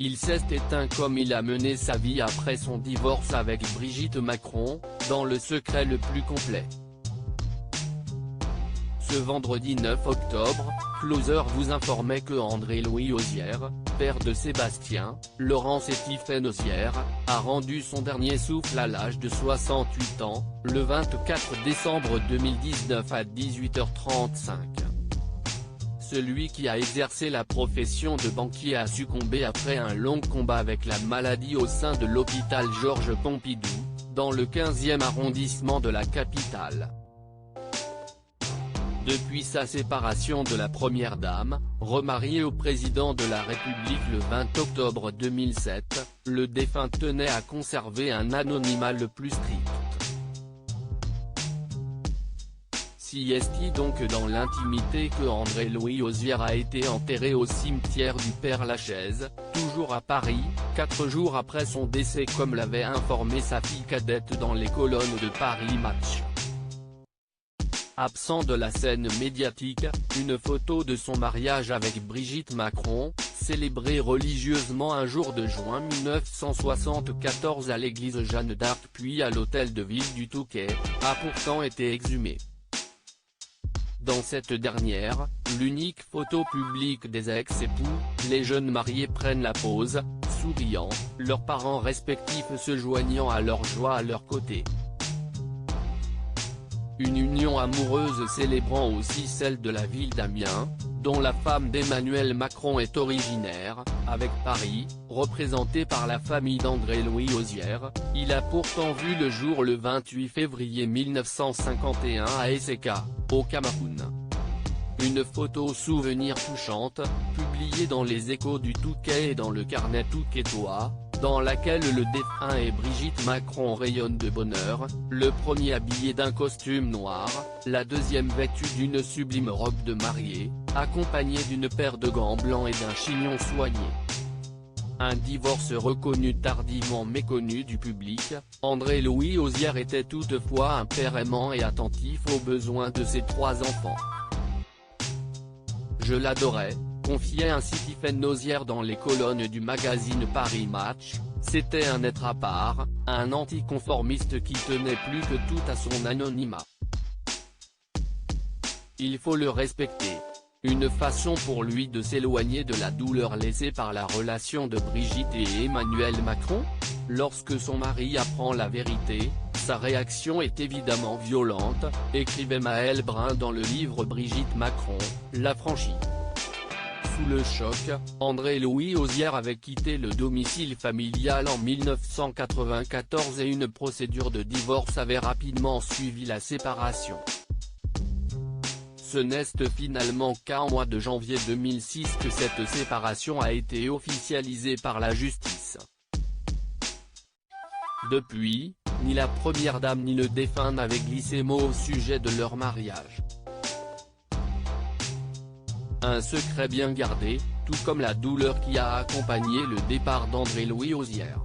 Il s'est éteint comme il a mené sa vie après son divorce avec Brigitte Macron, dans le secret le plus complet. Ce vendredi 9 octobre, Closer vous informait que André-Louis Hozière, père de Sébastien, Laurence et Tiphaine Hozière, a rendu son dernier souffle à l'âge de 68 ans, le 24 décembre 2019 à 18h35. Celui qui a exercé la profession de banquier a succombé après un long combat avec la maladie au sein de l'hôpital Georges Pompidou, dans le 15e arrondissement de la capitale. Depuis sa séparation de la première dame, remariée au président de la République le 20 octobre 2007, le défunt tenait à conserver un anonymat le plus strict. Si est donc dans l'intimité que André-Louis Hozière a été enterré au cimetière du Père-Lachaise, toujours à Paris, 4 jours après son décès comme l'avait informé sa fille cadette dans les colonnes de Paris Match. Absent de la scène médiatique, une photo de son mariage avec Brigitte Macron, célébrée religieusement un jour de juin 1974 à l'église Jeanne d'Arc puis à l'hôtel de ville du Touquet, a pourtant été exhumée. Dans cette dernière, l'unique photo publique des ex-époux, les jeunes mariés prennent la pose, souriant, leurs parents respectifs se joignant à leur joie à leur côté. Une union amoureuse célébrant aussi celle de la ville d'Amiens, dont la femme d'Emmanuel Macron est originaire, avec Paris, représenté par la famille d'André-Louis Hozière, il a pourtant vu le jour le 28 février 1951 à Éseka, au Cameroun. Une photo souvenir touchante, publiée dans les Échos du Touquet et dans le carnet touquetois, dans laquelle le défunt et Brigitte Macron rayonnent de bonheur, le premier habillé d'un costume noir, la deuxième vêtue d'une sublime robe de mariée, accompagnée d'une paire de gants blancs et d'un chignon soigné. Un divorce reconnu tardivement méconnu du public, André-Louis Hozière était toutefois un père aimant et attentif aux besoins de ses 3 enfants. Je l'adorais, confiait ainsi Tiphaine Hozière dans les colonnes du magazine Paris Match, c'était un être à part, un anticonformiste qui tenait plus que tout à son anonymat. Il faut le respecter. Une façon pour lui de s'éloigner de la douleur laissée par la relation de Brigitte et Emmanuel Macron? Lorsque son mari apprend la vérité, sa réaction est évidemment violente, écrivait Maëlle Brun dans le livre Brigitte Macron, l'affranchie. Sous le choc, André-Louis Hozière avait quitté le domicile familial en 1994 et une procédure de divorce avait rapidement suivi la séparation. Ce n'est finalement qu'en mois de janvier 2006 que cette séparation a été officialisée par la justice. Depuis, ni la première dame ni le défunt n'avaient glissé mot au sujet de leur mariage. Un secret bien gardé, tout comme la douleur qui a accompagné le départ d'André-Louis Hozière.